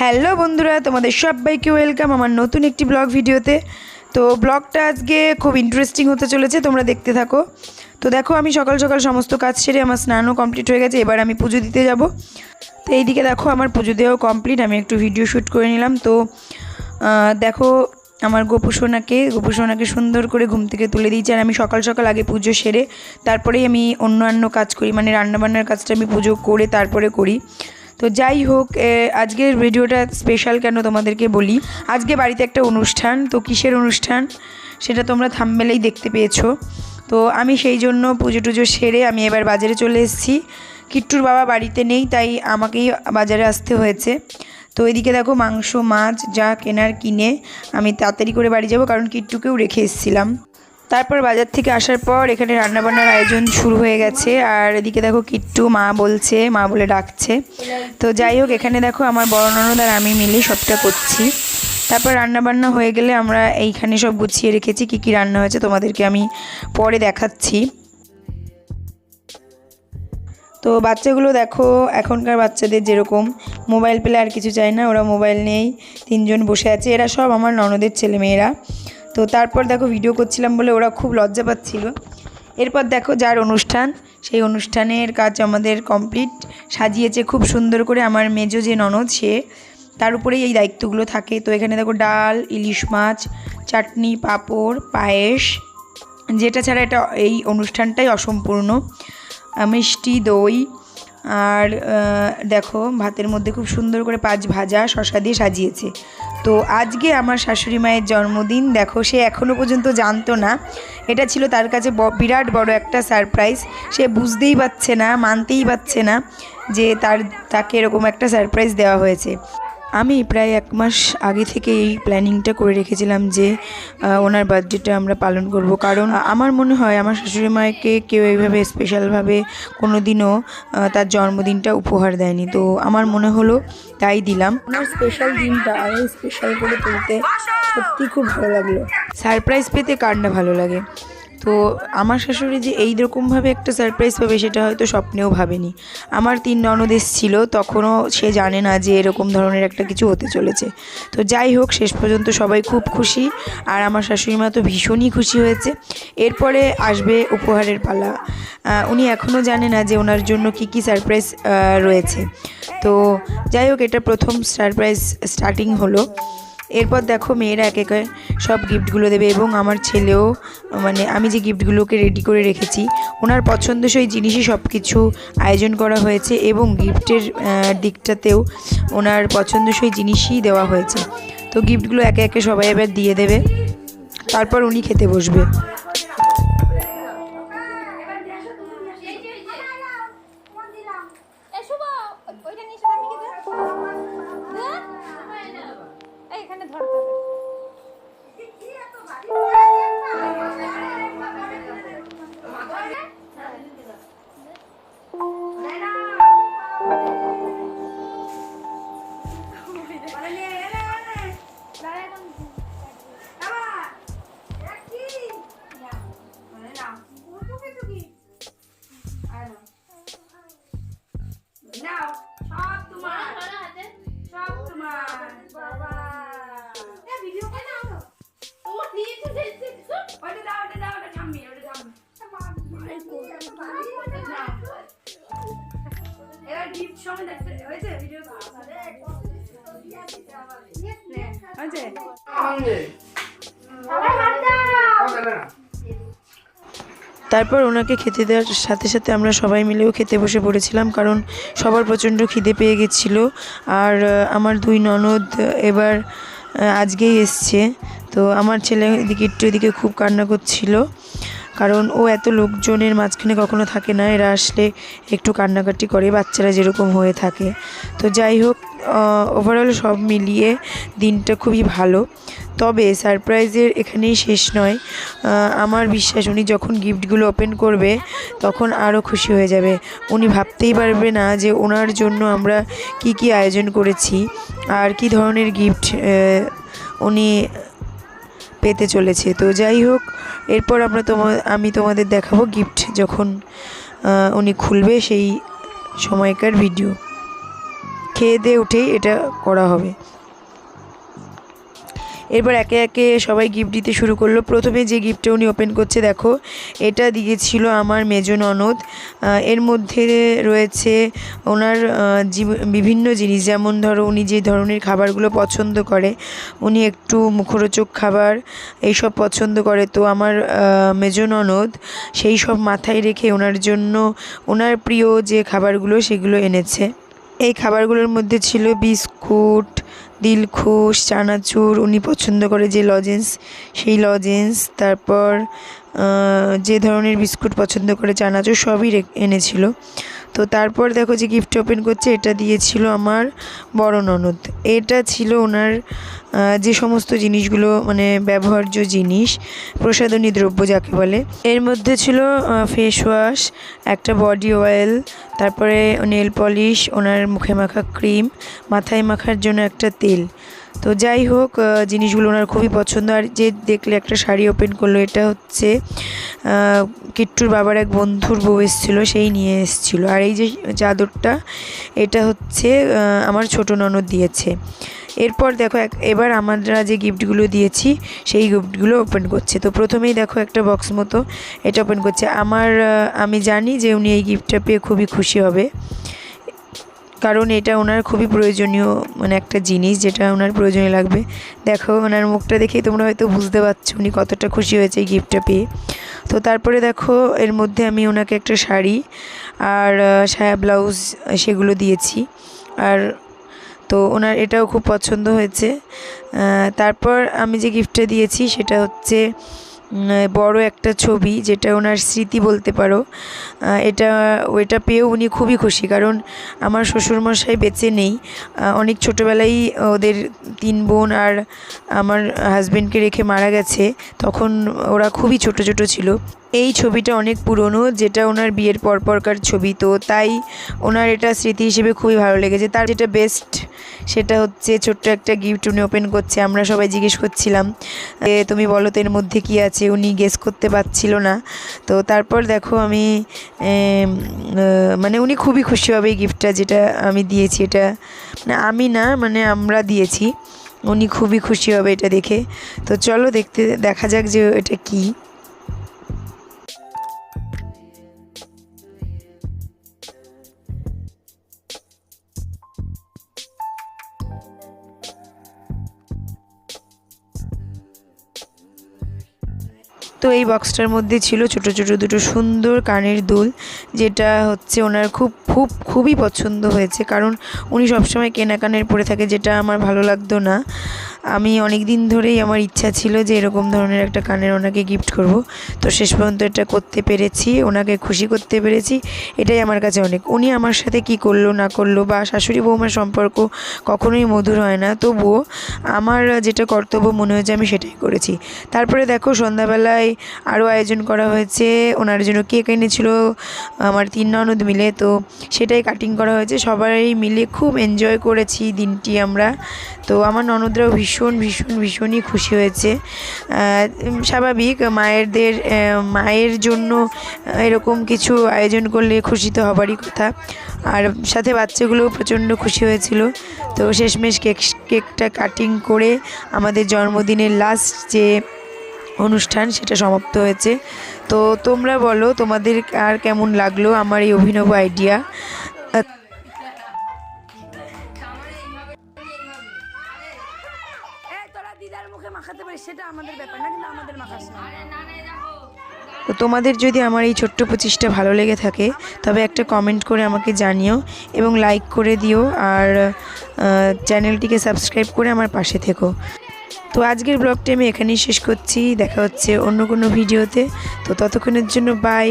Hello বন্ধুরা, তোমাদের সবাইকে ওয়েলকাম আমার নতুন একটি ব্লগ ভিডিওতে। তো ব্লগটা আজকে খুব ইন্টারেস্টিং হতে চলেছে, তোমরা দেখতে থাকো। তো দেখো, আমি সকাল সকাল সমস্ত কাজ সেরে আমার স্নানও কমপ্লিট হয়ে গেছে। এবার আমি পুজো দিতে যাব। তো এইদিকে দেখো, আমার পুজো দেওয়াও কমপ্লিট। আমি একটু ভিডিও শ্যুট করে নিলাম। তো দেখো, আমার গোপুসোনাকে সুন্দর করে ঘুম থেকে তুলে দিয়েছি। আর আমি সকাল সকাল আগে পুজো সেরে তারপরেই আমি অন্যান্য কাজ করি, মানে রান্নাবান্নার কাজটা আমি পুজো করে তারপরে করি। তো যাই হোক, আজকের ভিডিওটা স্পেশাল কেন তোমাদেরকে বলি। আজকে বাড়িতে একটা অনুষ্ঠান। তো কিসের অনুষ্ঠান সেটা তোমরা থাম্বনেলেই দেখতে পেয়েছো। তো আমি সেই জন্য পুজো টুজো সেরে আমি এবার বাজারে চলে এসেছি। কিট্টুর বাবা বাড়িতে নেই, তাই আমাকেই বাজারে আসতে হয়েছে। তো এদিকে দেখো, মাংস মাছ যা কেনার কিনে আমি তাড়াতাড়ি করে বাড়ি যাব, কারণ কিট্টুকেও রেখে এসেছিলাম। তারপর বাজার থেকে আসার পর এখানে রান্নাবান্নার আয়োজন শুরু হয়ে গেছে। আর এদিকে দেখো, কিট্টু মা বলছে, মা বলে ডাকছে। তো যাই হোক, এখানে দেখো আমার বড় ননদ আর আমি মিলে সবটা করছি। তারপর রান্নাবান্না হয়ে গেলে আমরা এইখানে সব গুছিয়ে রেখেছি। কী কী রান্না হয়েছে তোমাদেরকে আমি পরে দেখাচ্ছি। তো বাচ্চাগুলো দেখো, এখনকার বাচ্চাদের যেরকম মোবাইল পেলে আর কিছু চায় না, ওরা মোবাইল নেই, তিনজন বসে আছে। এরা সব আমার ননদের ছেলেমেয়েরা। তো তারপর দেখো, ভিডিও করছিলাম বলে ওরা খুব লজ্জা পাচ্ছিল। এরপর দেখো, যার অনুষ্ঠান সেই অনুষ্ঠানের কাজ আমাদের কমপ্লিট। সাজিয়েছে খুব সুন্দর করে আমার মেজো যে ননদ, সে তার উপরেই এই দায়িত্বগুলো থাকে। তো এখানে দেখো, ডাল, ইলিশ মাছ, চাটনি, পাঁপড়, পায়েস, যেটা ছাড়া এই অনুষ্ঠানটাই অসম্পূর্ণ। মিষ্টি, দই, আর দেখো ভাতের মধ্যে খুব সুন্দর করে 5 ভাজা শসা দিয়ে সাজিয়েছে। তো আজকে আমার শাশুড়ি মায়ের জন্মদিন। দেখো, সে এখনও পর্যন্ত জানতো না। এটা ছিল তার কাছে বিরাট বড় একটা সারপ্রাইজ। সে বুঝতেই পারছে না, মানতেই পারছে না যে তাকে এরকম একটা সারপ্রাইজ দেওয়া হয়েছে। আমি প্রায় 1 মাস আগে থেকে এই প্ল্যানিংটা করে রেখেছিলাম যে ওনার বার্থডেটা আমরা পালন করব। কারণ আমার মনে হয় আমার শাশুড়ি মাকে কেউ এইভাবে স্পেশালভাবে কোনো দিনও তার জন্মদিনটা উপহার দেয়নি। তো আমার মনে হলো তাই দিলাম। ওনার স্পেশাল দিনটা আরও স্পেশাল করে তুলতে সত্যি খুব ভালো লাগলো। সারপ্রাইজ পেতে কার না ভালো লাগে। তো আমার শাশুড়ি যে এইরকমভাবে একটা সারপ্রাইজ পাবে সেটা হয়তো স্বপ্নেও ভাবেনি। আমার 3 ননদ ছিল, তখনও সে জানে না যে এরকম ধরনের একটা কিছু হতে চলেছে। তো যাই হোক, শেষ পর্যন্ত সবাই খুব খুশি, আর আমার শাশুড়ি মা তো ভীষণই খুশি হয়েছে। এরপরে আসবে উপহারের পালা। উনি এখনও জানে না যে ওনার জন্য কি কি সারপ্রাইজ রয়েছে। তো যাই হোক, এটা প্রথম সারপ্রাইজ স্টার্টিং হলো। এরপর দেখো, মেয়েরা এক একে সব গিফটগুলো দেবে, এবং আমার ছেলেও, মানে আমি যে গিফটগুলোকে রেডি করে রেখেছি ওনার পছন্দসই জিনিসই সব কিছু আয়োজন করা হয়েছে, এবং গিফটের দিকটাতেও ওনার পছন্দসই জিনিসই দেওয়া হয়েছে। তো গিফটগুলো একে একে সবাই এবার দিয়ে দেবে, তারপর উনি খেতে বসবে। তারপর ওনাকে খেতে দেওয়ার সাথে সাথে আমরা সবাই মিলেও খেতে বসে পড়েছিলাম, কারণ সবার প্রচণ্ড খিদে পেয়ে গেছিলো। আর আমার 2 ননদ এবার আজকেই এসছে। তো আমার ছেলে এদিকে খুব কান্না করছিল, কারণ ও এত লোকজনের মাঝখানে কখনো থাকে না। এরা আসলে একটু কান্নাকাটি করে, বাচ্চারা যেরকম হয়ে থাকে। তো যাই হোক, ওভারঅল সব মিলিয়ে দিনটা খুবই ভালো। তবে সারপ্রাইজের এখানেই শেষ নয়। আমার বিশ্বাস উনি যখন গিফটগুলো ওপেন করবে তখন আরও খুশি হয়ে যাবে। উনি ভাবতেই পারবে না যে ওনার জন্য আমরা কি কি আয়োজন করেছি আর কি ধরনের গিফট উনি পেতে চলেছে। তো যাই হোক, এরপর আমি তোমাদের দেখাবো গিফট যখন উনি খুলবে সেই সময়কার ভিডিও। খেয়ে দিয়ে উঠেই এটা করা হবে। এরপর একে একে সবাই গিফট দিতে শুরু করলো। প্রথমে যে গিফটটা উনি ওপেন করছে দেখো, এটা দিয়েছিল আমার মেজ ননদ। এর মধ্যে রয়েছে ওনার বিভিন্ন জিনিস, যেমন ধরো উনি যে ধরনের খাবারগুলো পছন্দ করে, উনি একটু মুখরোচক খাবার এইসব পছন্দ করে। তো আমার মেজ ননদ সেই সব মাথায় রেখে ওনার জন্য ওনার প্রিয় যে খাবারগুলো সেগুলো এনেছে। এই খাবারগুলোর মধ্যে ছিল বিস্কুট, দিলখুশ, চানাচুর, উনি পছন্দ করে যে লজেন্স সেই লজেন্স, তারপর যে ধরনের বিস্কুট পছন্দ করে চানাচুর সবই এনেছিল। তো তারপর দেখো যে গিফট ওপেন করছে, এটা দিয়েছিল আমার বড় ননদ। এটা ছিল ওনার যে সমস্ত জিনিসগুলো মানে ব্যবহার্য জিনিস, প্রসাধনী দ্রব্য যাকে বলে। এর মধ্যে ছিল ফেস ওয়াশ, একটা বডি অয়েল, তারপরে নেল পলিশ, ওনার মুখে মাখা ক্রিম, মাথায় মাখার জন্য একটা তেল। তো যাই হোক, জিনিসগুলো ওনার খুবই পছন্দ। আর যে দেখলে একটা শাড়ি ওপেন করলো, এটা হচ্ছে কিট্টুর বাবার এক বন্ধুর বউ এসেছিলো, সেই নিয়ে এসেছিলো। আর এই যে চাদরটা, এটা হচ্ছে আমার ছোটো ননদ দিয়েছে। এরপর দেখো এবার আমরা যে গিফটগুলো দিয়েছি সেই গিফটগুলো ওপেন করছে। তো প্রথমেই দেখো একটা বক্স মতো এটা ওপেন করছে। আমি জানি যে উনি এই গিফটটা পেয়ে খুবই খুশি হবে, কারণ এটা ওনার খুবই প্রয়োজনীয় মানে একটা জিনিস, যেটা ওনার প্রয়োজনীয় লাগবে। দেখো ওনার মুখটা দেখেই তোমরা হয়তো বুঝতে পারছো উনি কতটা খুশি হয়েছে এই গিফটটা পেয়ে। তো তারপরে দেখো এর মধ্যে আমি ওনাকে একটা শাড়ি আর সায়া ব্লাউজ সেগুলো দিয়েছি। আর তো ওনার এটাও খুব পছন্দ হয়েছে। তারপর আমি যে গিফটটা দিয়েছি সেটা হচ্ছে বড় একটা ছবি, যেটা ওনার স্মৃতি বলতে পারো। ওইটা পেয়েও উনি খুবই খুশি, কারণ আমার শ্বশুরমশাই বেঁচে নেই। অনেক ছোটোবেলায় ওদের 3 বোন আর আমার হাজবেন্ডকে রেখে মারা গেছে, তখন ওরা খুবই ছোট ছোট ছিল। এই ছবিটা অনেক পুরনো, যেটা ওনার বিয়ের পরপরকার ছবি। তো তাই ওনার এটা স্মৃতি হিসেবে খুবই ভালো লেগেছে। তার যেটা বেস্ট সেটা হচ্ছে ছোট্ট একটা গিফট উনি ওপেন করছে। আমরা সবাই জিজ্ঞেস করছিলাম তুমি বলো তো এর মধ্যে কী আছে, উনি গেস করতে পারছিল না। তো তারপর দেখো আমি মানে উনি খুবই খুশি হবে এই গিফটটা যেটা আমি দিয়েছি। এটা মানে আমি না, মানে আমরা দিয়েছি, উনি খুবই খুশি হবে এটা দেখে। তো চলো দেখা যাক যে এটা কী। তো এই বক্সটার মধ্যে ছিল ছোট ছোট দুটো সুন্দর কানের দুল, যেটা হচ্ছে ওনার খুবই পছন্দ হয়েছে, কারণ উনি সবসময় কেনা কানের পরে থাকে, যেটা আমার ভালো লাগতো না। আমি অনেক দিন ধরেই আমার ইচ্ছা ছিল যে এরকম ধরনের একটা কানের ওনাকে গিফট করব। তো শেষ পর্যন্ত এটা করতে পেরেছি, ওনাকে খুশি করতে পেরেছি, এটাই আমার কাছে অনেক। উনি আমার সাথে কি করলো না করলো, বা শাশুড়ি বৌমার সম্পর্ক কখনোই মধুর হয় না, তবুও আমার যেটা কর্তব্য মনে হয়েছে আমি সেটাই করেছি। তারপরে দেখো সন্ধ্যাবেলায় আরও আয়োজন করা হয়েছে, ওনার জন্য কেক এনেছিল আমার 3 ননদ মিলে, তো সেটাই কাটিং করা হয়েছে। সবাই মিলে খুব এনজয় করেছি দিনটি আমরা। তো আমার ননদরাও ভীষণই খুশি হয়েছে। স্বাভাবিক, মায়ের জন্য এরকম কিছু আয়োজন করলে খুশি তো হবারই কথা। আর সাথে বাচ্চাগুলোও প্রচণ্ড খুশি হয়েছিল। তো শেষমেশ কেকটা কাটিং করে আমাদের জন্মদিনের লাস্ট যে অনুষ্ঠান সেটা সমাপ্ত হয়েছে। তো তোমরা বলো তোমাদের আর কেমন লাগলো আমার এই অভিনব আইডিয়া। তো তোমাদের যদি আমার এই ছোট্ট প্রচেষ্টা ভালো লেগে থাকে তবে একটা কমেন্ট করে আমাকে জানিও এবং লাইক করে দিও, আর চ্যানেলটিকে সাবস্ক্রাইব করে আমার পাশে থেকো। তো আজকের ব্লগটি আমি এখানেই শেষ করছি, দেখা হচ্ছে অন্য কোনো ভিডিওতে। তো ততক্ষণের জন্য বাই।